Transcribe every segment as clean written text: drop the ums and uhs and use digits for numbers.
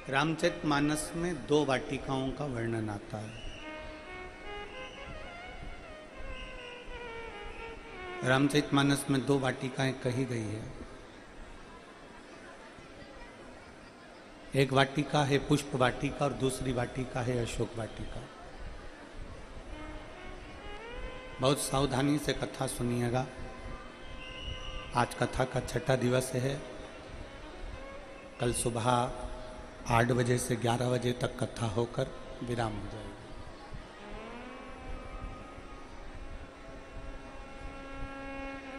रामचरितमानस में दो वाटिकाओं का वर्णन आता है। रामचरितमानस में दो वाटिकाएं कही गई है। एक वाटिका है पुष्प वाटिका और दूसरी वाटिका है अशोक वाटिका। बहुत सावधानी से कथा सुनिएगा। आज कथा का छठा दिवस है। कल सुबह 8 बजे से 11 बजे तक कथा होकर विराम हो जाएगी।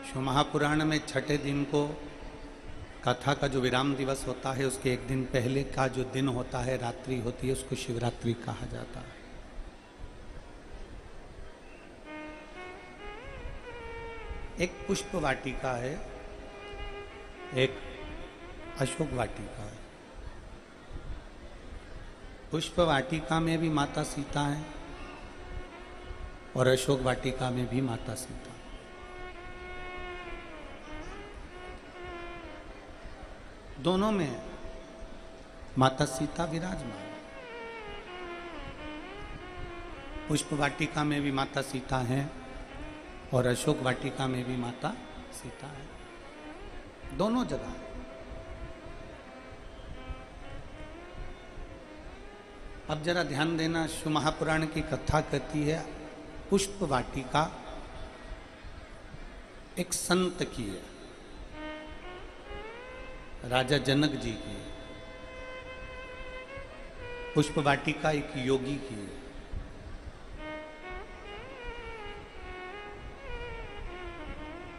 शिव महापुराण में छठे दिन को कथा का जो विराम दिवस होता है उसके एक दिन पहले का जो दिन होता है, रात्रि होती है, उसको शिवरात्रि कहा जाता है। एक पुष्प वाटिका है, एक अशोक वाटिका है। पुष्प वाटिका में भी माता सीता है और अशोक वाटिका में भी माता सीता। दोनों में माता सीता विराजमान। पुष्प वाटिका में भी माता सीता है और अशोक वाटिका में भी माता सीता है। दोनों जगह। अब जरा ध्यान देना, शिव महापुराण की कथा कहती है पुष्प वाटिका एक संत की है, राजा जनक जी की है। पुष्प वाटिका एक योगी की है।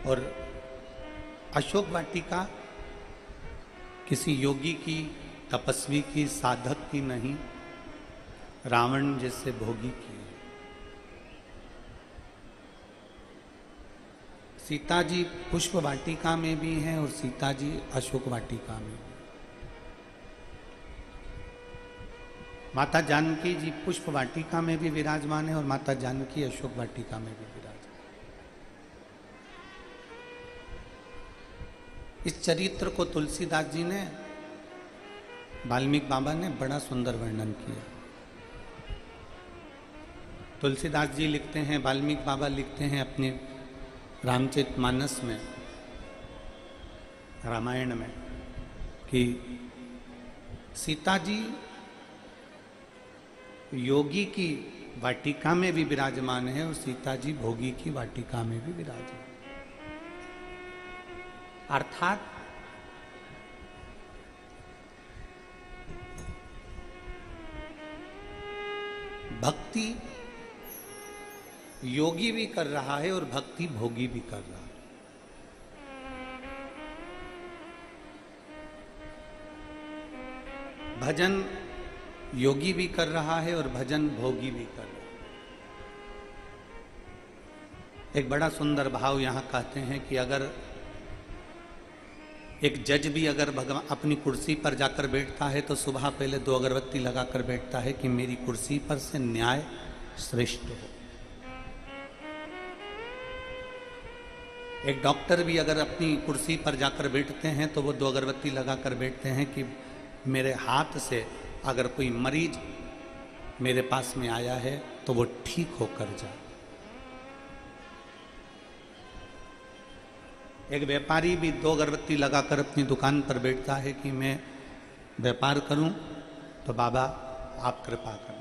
और अशोक वाटिका किसी योगी की, तपस्वी की, साधक की नहीं, रावण जैसे भोगी की है। सीता जी पुष्प वाटिका में भी हैं और सीता जी अशोक वाटिका में भी। माता जानकी जी पुष्प वाटिका में भी विराजमान है और माता जानकी अशोक वाटिका में भी विराजमान। इस चरित्र को तुलसीदास जी ने, वाल्मीकि बाबा ने बड़ा सुंदर वर्णन किया। तुलसीदास जी लिखते हैं, वाल्मीकि बाबा लिखते हैं अपने रामचरितमानस में, रामायण में, कि सीता जी योगी की वाटिका में भी विराजमान है और सीता जी भोगी की वाटिका में भी विराजमान। अर्थात भक्ति योगी भी कर रहा है और भक्ति भोगी भी कर रहा है। भजन योगी भी कर रहा है और भजन भोगी भी कर रहा है। एक बड़ा सुंदर भाव यहां कहते हैं कि अगर एक जज भी अगर भगवान अपनी कुर्सी पर जाकर बैठता है तो सुबह पहले 2 अगरबत्ती लगाकर बैठता है कि मेरी कुर्सी पर से न्याय श्रेष्ठ हो। एक डॉक्टर भी अगर अपनी कुर्सी पर जाकर बैठते हैं तो वो 2 अगरबत्ती लगाकर बैठते हैं कि मेरे हाथ से अगर कोई मरीज मेरे पास में आया है तो वो ठीक होकर जाए। एक व्यापारी भी 2 अगरबत्ती लगाकर अपनी दुकान पर बैठता है कि मैं व्यापार करूं तो बाबा आप कृपा करें।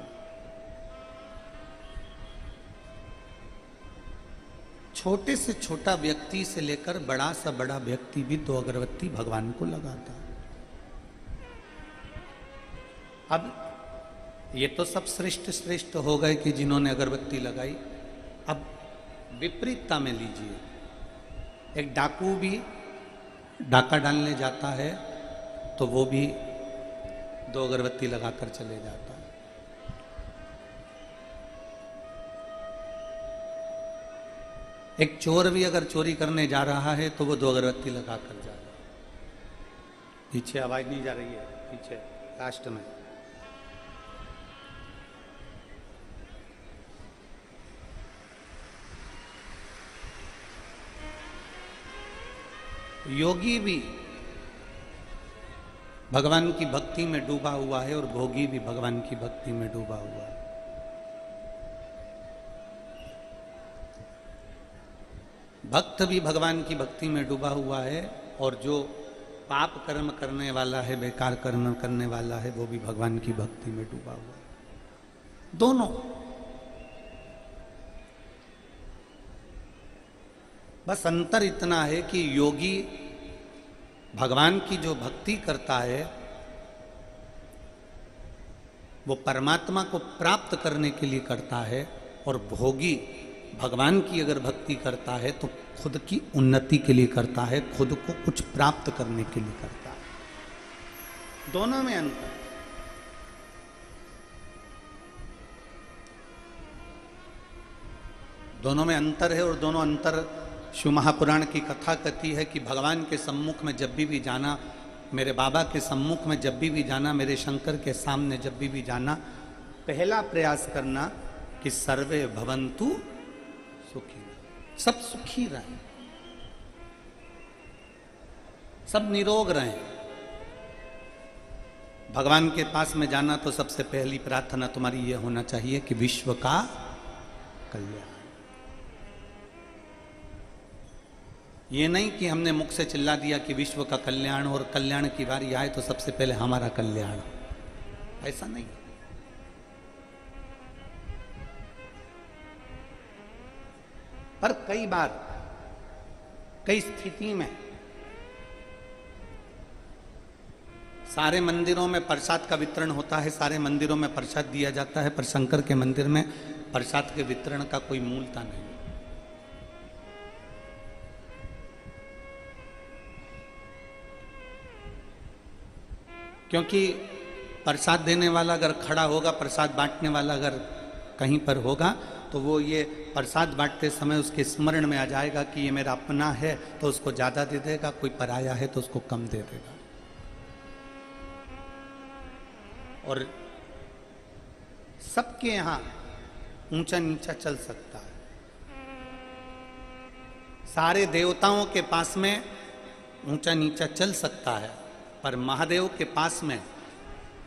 छोटे से छोटा व्यक्ति से लेकर बड़ा सा बड़ा व्यक्ति भी 2 अगरबत्ती भगवान को लगाता है। अब ये तो सब श्रेष्ठ श्रेष्ठ हो गए कि जिन्होंने अगरबत्ती लगाई। अब विपरीतता में लीजिए, एक डाकू भी डाका डालने जाता है तो वो भी 2 अगरबत्ती लगाकर चले जाता है। एक चोर भी अगर चोरी करने जा रहा है तो वो 2 अगरबत्ती लगाकर जा रहा है। पीछे आवाज नहीं जा रही है, पीछे लास्ट में। योगी भी भगवान की भक्ति में डूबा हुआ है और भोगी भी भगवान की भक्ति में डूबा हुआ है। भक्त भी भगवान की भक्ति में डूबा हुआ है और जो पाप कर्म करने वाला है, बेकार कर्म करने वाला है, वो भी भगवान की भक्ति में डूबा हुआ है। दोनों। बस अंतर इतना है कि योगी भगवान की जो भक्ति करता है वो परमात्मा को प्राप्त करने के लिए करता है, और भोगी भगवान की अगर भक्ति करता है तो खुद की उन्नति के लिए करता है, खुद को कुछ प्राप्त करने के लिए करता है। दोनों में अंतर। दोनों में अंतर है, और दोनों अंतर शिव महापुराण की कथा कहती है कि भगवान के सम्मुख में जब भी जाना, मेरे बाबा के सम्मुख में जब भी जाना, मेरे शंकर के सामने जब भी जाना, पहला प्रयास करना कि सर्वे भवन्तु सुखी, सब सुखी रहें, सब निरोग रहें। भगवान के पास में जाना तो सबसे पहली प्रार्थना तुम्हारी ये होना चाहिए कि विश्व का कल्याण। ये नहीं कि हमने मुख से चिल्ला दिया कि विश्व का कल्याण, और कल्याण की बारी आए तो सबसे पहले हमारा कल्याण, ऐसा नहीं। पर कई बार, कई स्थिति में सारे मंदिरों में प्रसाद का वितरण होता है, सारे मंदिरों में प्रसाद दिया जाता है, पर शंकर के मंदिर में प्रसाद के वितरण का कोई मूलता नहीं। क्योंकि प्रसाद देने वाला अगर खड़ा होगा, प्रसाद बांटने वाला अगर कहीं पर होगा, तो वो ये प्रसाद बांटते समय उसके स्मरण में आ जाएगा कि ये मेरा अपना है तो उसको ज़्यादा दे देगा, कोई पराया है तो उसको कम दे देगा। और सबके यहाँ ऊंचा नीचा चल सकता है। सारे देवताओं के पास में ऊंचा नीचा चल सकता है, पर महादेव के पास में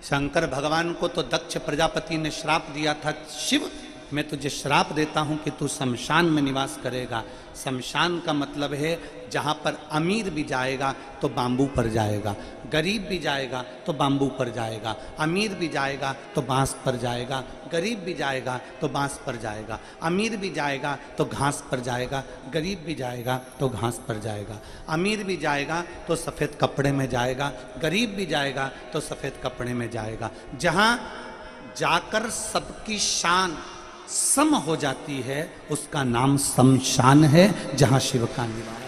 शंकर भगवान को तो दक्ष प्रजापति ने श्राप दिया था, शिव मैं तुझे श्राप देता हूं कि तू शमशान में निवास करेगा। शमशान का मतलब है जहां पर अमीर भी जाएगा तो बांबू पर जाएगा, गरीब भी जाएगा तो बांबू पर जाएगा, अमीर भी जाएगा तो बांस पर जाएगा, गरीब भी जाएगा तो बांस पर जाएगा, अमीर भी जाएगा तो घास पर जाएगा, गरीब भी जाएगा तो घास पर जाएगा, अमीर भी जाएगा तो सफ़ेद कपड़े में जाएगा, गरीब भी जाएगा तो सफ़ेद कपड़े में जाएगा। जहाँ जाकर सबकी शान सम हो जाती है उसका नाम शमशान है, जहाँ शिव का निवास।